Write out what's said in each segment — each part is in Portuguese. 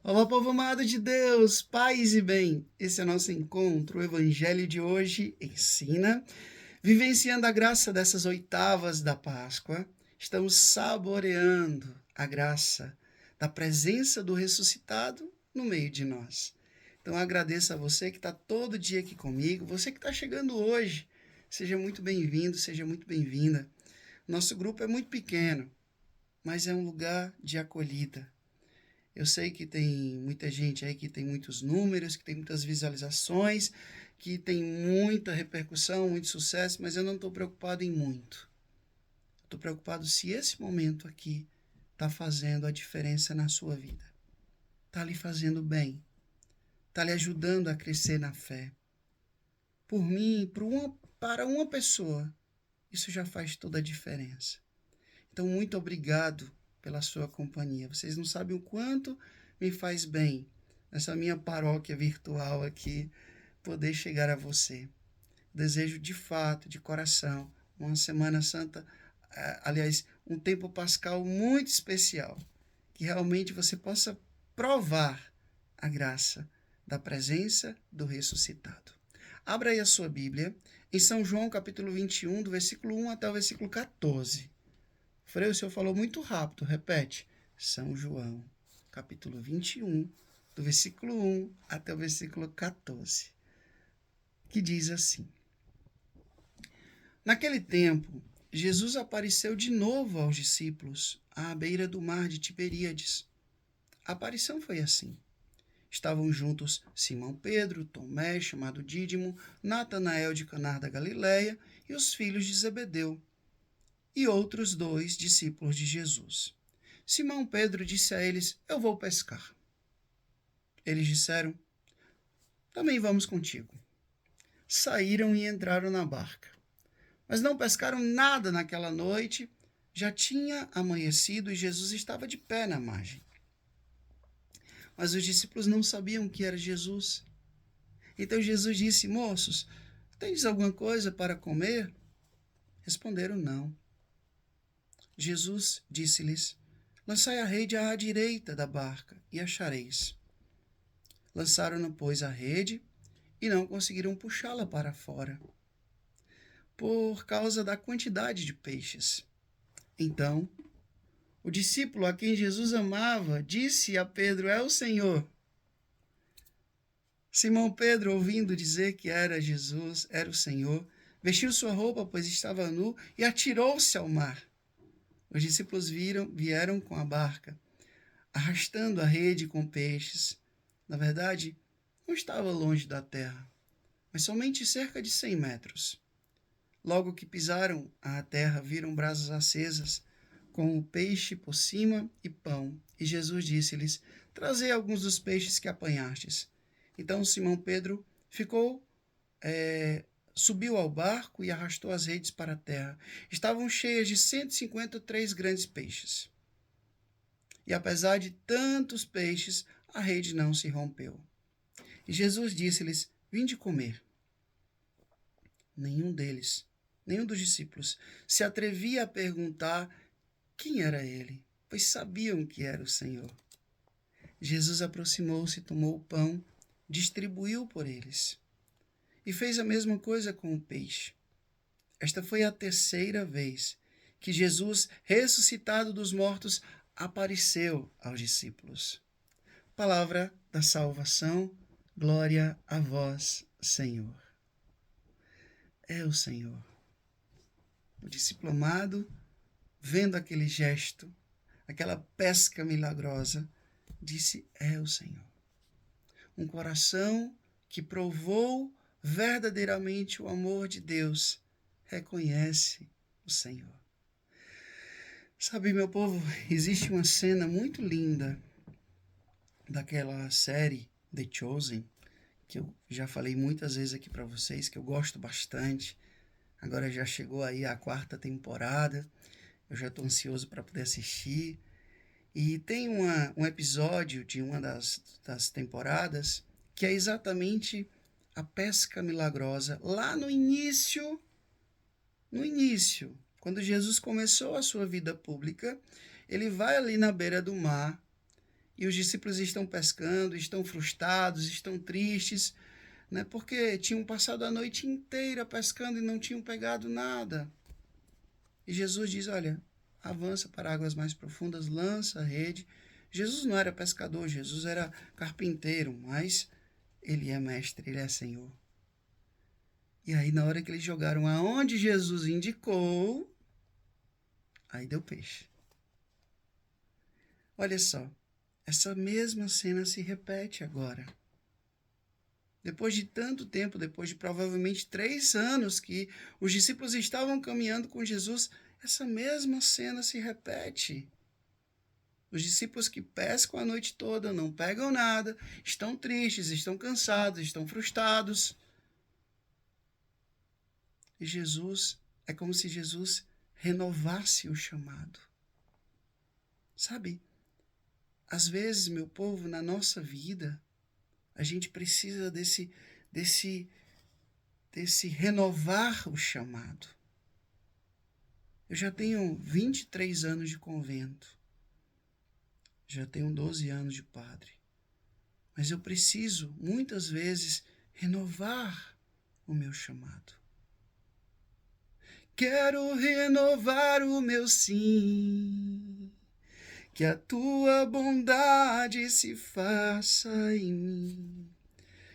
Olá, povo amado de Deus, paz e bem. Esse é o nosso encontro. O evangelho de hoje ensina, vivenciando a graça dessas oitavas da Páscoa, estamos saboreando a graça da presença do ressuscitado no meio de nós. Então agradeço a você que está todo dia aqui comigo, você que está chegando hoje. Seja muito bem-vindo, seja muito bem-vinda. Nosso grupo é muito pequeno, mas é um lugar de acolhida. Eu sei que tem muita gente aí que tem muitos números, que tem muitas visualizações, que tem muita repercussão, muito sucesso, mas eu não estou preocupado em muito. Estou preocupado se esse momento aqui está fazendo a diferença na sua vida. Está lhe fazendo bem. Está lhe ajudando a crescer na fé. Por mim, para uma pessoa, isso já faz toda a diferença. Então, muito obrigado pela sua companhia. Vocês não sabem o quanto me faz bem nessa minha paróquia virtual aqui poder chegar a você. Desejo de fato, de coração, uma Semana Santa, aliás, um tempo pascal muito especial, que realmente você possa provar a graça da presença do ressuscitado. Abra aí a sua Bíblia em São João, capítulo 21, do versículo 1 até o versículo 14. Frei, o senhor falou muito rápido, repete. São João, capítulo 21, do versículo 1 até o versículo 14, que diz assim: Naquele tempo, Jesus apareceu de novo aos discípulos à beira do mar de Tiberíades. A aparição foi assim. Estavam juntos Simão Pedro, Tomé, chamado Dídimo, Natanael de Caná da Galileia e os filhos de Zebedeu, e outros dois discípulos de Jesus. Simão Pedro disse a eles: Eu vou pescar. Eles disseram: Também vamos contigo. Saíram e entraram na barca. Mas não pescaram nada naquela noite. Já tinha amanhecido e Jesus estava de pé na margem. Mas os discípulos não sabiam que era Jesus. Então Jesus disse: Moços, tendes alguma coisa para comer? Responderam: Não. Jesus disse-lhes: Lançai a rede à direita da barca e achareis. Lançaram-no, pois, a rede e não conseguiram puxá-la para fora, por causa da quantidade de peixes. Então, o discípulo a quem Jesus amava disse a Pedro: É o Senhor. Simão Pedro, ouvindo dizer que era Jesus, era o Senhor, vestiu sua roupa, pois estava nu, e atirou-se ao mar. Os discípulos vieram com a barca, arrastando a rede com peixes. Na verdade, não estava longe da terra, mas somente cerca de 100 metros. Logo que pisaram a terra, viram brasas acesas, com o peixe por cima e pão. E Jesus disse-lhes: Trazei alguns dos peixes que apanhastes. Então Simão Pedro subiu ao barco e arrastou as redes para a terra. Estavam cheias de 153 grandes peixes. E apesar de tantos peixes, a rede não se rompeu. E Jesus disse-lhes: Vinde comer. Nenhum dos discípulos, se atrevia a perguntar quem era ele, pois sabiam que era o Senhor. Jesus aproximou-se, tomou o pão, distribuiu por eles e fez a mesma coisa com o peixe. Esta foi a terceira vez que Jesus, ressuscitado dos mortos, apareceu aos discípulos. Palavra da salvação, glória a vós, Senhor. É o Senhor. O discípulo amado, vendo aquele gesto, aquela pesca milagrosa, disse: É o Senhor. Um coração que provou verdadeiramente o amor de Deus reconhece o Senhor. Sabe, meu povo, existe uma cena muito linda daquela série The Chosen, que eu já falei muitas vezes aqui para vocês, que eu gosto bastante. Agora já chegou aí a 4ª temporada, eu já estou ansioso para poder assistir. E tem um episódio de uma das temporadas que é exatamente a pesca milagrosa, lá no início, quando Jesus começou a sua vida pública, ele vai ali na beira do mar E os discípulos estão pescando, estão frustrados, estão tristes, né? Porque tinham passado a noite inteira pescando e não tinham pegado nada. E Jesus diz, olha, avança para águas mais profundas, lança a rede. Jesus não era pescador, Jesus era carpinteiro, mas ele é mestre, ele é Senhor. E aí, na hora que eles jogaram aonde Jesus indicou, aí deu peixe. Olha só, essa mesma cena se repete agora. Depois de tanto tempo, depois de provavelmente 3 anos que os discípulos estavam caminhando com Jesus, essa mesma cena se repete. Os discípulos que pescam a noite toda, não pegam nada, estão tristes, estão cansados, estão frustrados. E Jesus, é como se Jesus renovasse o chamado. Sabe, às vezes, meu povo, na nossa vida, a gente precisa desse renovar o chamado. Eu já tenho 23 anos de convento. Já tenho 12 anos de padre. Mas eu preciso, muitas vezes, renovar o meu chamado. Quero renovar o meu sim, que a tua bondade se faça em mim.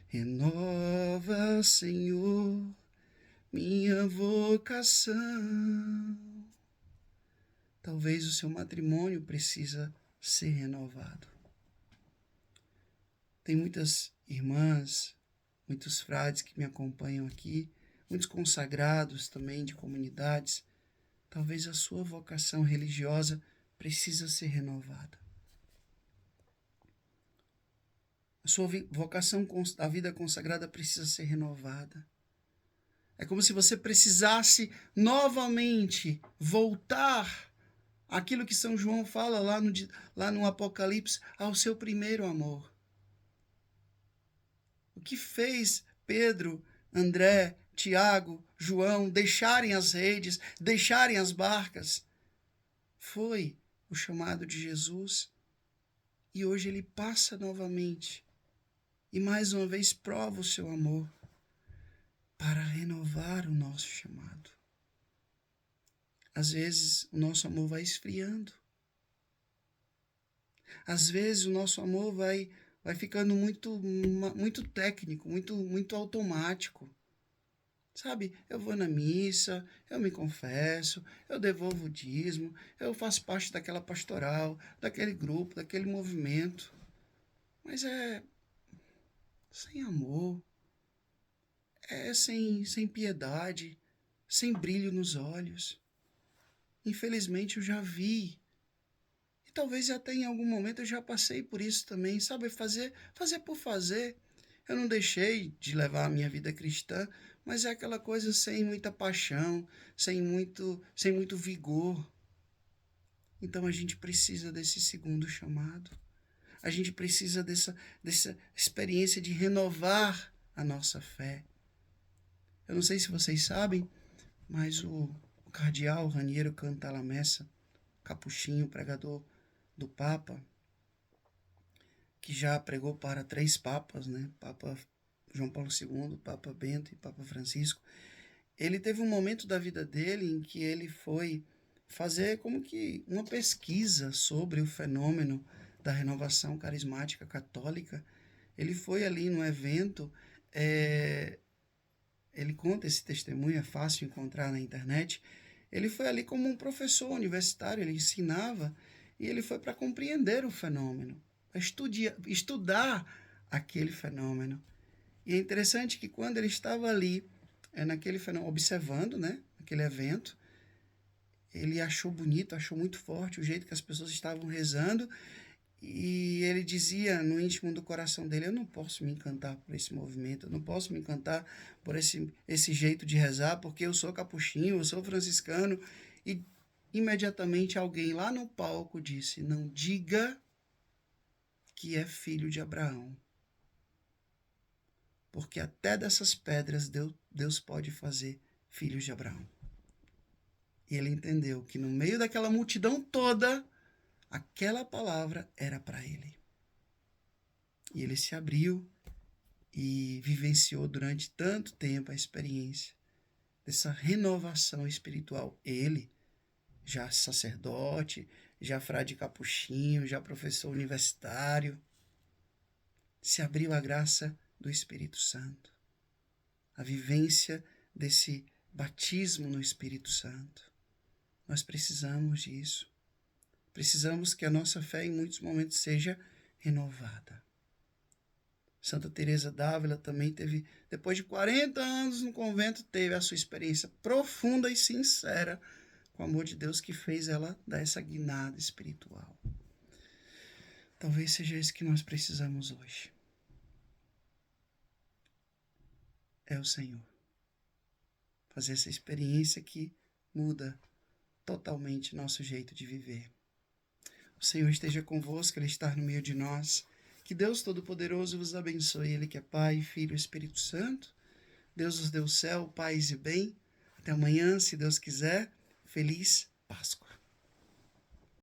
Renova, Senhor, minha vocação. Talvez o seu matrimônio precisa ser renovado. Tem muitas irmãs, muitos frades que me acompanham aqui, muitos consagrados também de comunidades. Talvez a sua vocação religiosa precisa ser renovada. A sua vocação da vida consagrada precisa ser renovada. É como se você precisasse novamente voltar àquilo que São João fala lá no Apocalipse, ao seu primeiro amor. O que fez Pedro, André, Tiago, João deixarem as redes, deixarem as barcas, foi o chamado de Jesus. E hoje ele passa novamente e mais uma vez prova o seu amor para renovar o nosso chamado. Às vezes o nosso amor vai esfriando. Às vezes o nosso amor vai ficando muito técnico, muito automático. Sabe, eu vou na missa, eu me confesso, eu devolvo o dízimo, eu faço parte daquela pastoral, daquele grupo, daquele movimento. Mas é sem amor, é sem piedade, sem brilho nos olhos. Infelizmente eu já vi. E talvez até em algum momento eu já passei por isso também, sabe? Fazer por fazer. Eu não deixei de levar a minha vida cristã, mas é aquela coisa sem muita paixão, sem muito vigor. Então a gente precisa desse segundo chamado. A gente precisa dessa experiência de renovar a nossa fé. Eu não sei se vocês sabem, mas o cardeal Raniero Cantalamessa, capuchinho, pregador do Papa, que já pregou para 3 papas, né? Papa João Paulo II, Papa Bento e Papa Francisco. Ele teve um momento da vida dele em que ele foi fazer como que uma pesquisa sobre o fenômeno da renovação carismática católica. Ele foi ali no evento, ele conta esse testemunho, é fácil encontrar na internet. Ele foi ali como um professor universitário, ele ensinava, e ele foi para compreender o fenômeno, para estudar aquele fenômeno. E é interessante que quando ele estava ali, naquele fenômeno, observando, né, aquele evento, ele achou bonito, achou muito forte o jeito que as pessoas estavam rezando, e ele dizia no íntimo do coração dele, eu não posso me encantar por esse movimento, eu não posso me encantar por esse jeito de rezar, porque eu sou capuchinho, eu sou franciscano. E imediatamente alguém lá no palco disse, não diga que é filho de Abraão, porque até dessas pedras Deus pode fazer filhos de Abraão. E ele entendeu que no meio daquela multidão toda, aquela palavra era para ele. E ele se abriu e vivenciou durante tanto tempo a experiência dessa renovação espiritual. Ele, já sacerdote, já frade capuchinho, já professor universitário, se abriu à graça do Espírito Santo. A vivência desse batismo no Espírito Santo. Nós precisamos disso. Precisamos que a nossa fé em muitos momentos seja renovada. Santa Teresa d'Ávila também teve, depois de 40 anos no convento, teve a sua experiência profunda e sincera com o amor de Deus que fez ela dar essa guinada espiritual. Talvez seja isso que nós precisamos hoje. É o Senhor. Fazer essa experiência que muda totalmente nosso jeito de viver. O Senhor esteja convosco, Ele está no meio de nós. Que Deus Todo-Poderoso vos abençoe, Ele que é Pai, Filho e Espírito Santo. Deus vos dê o céu, paz e bem. Até amanhã, se Deus quiser. Feliz Páscoa.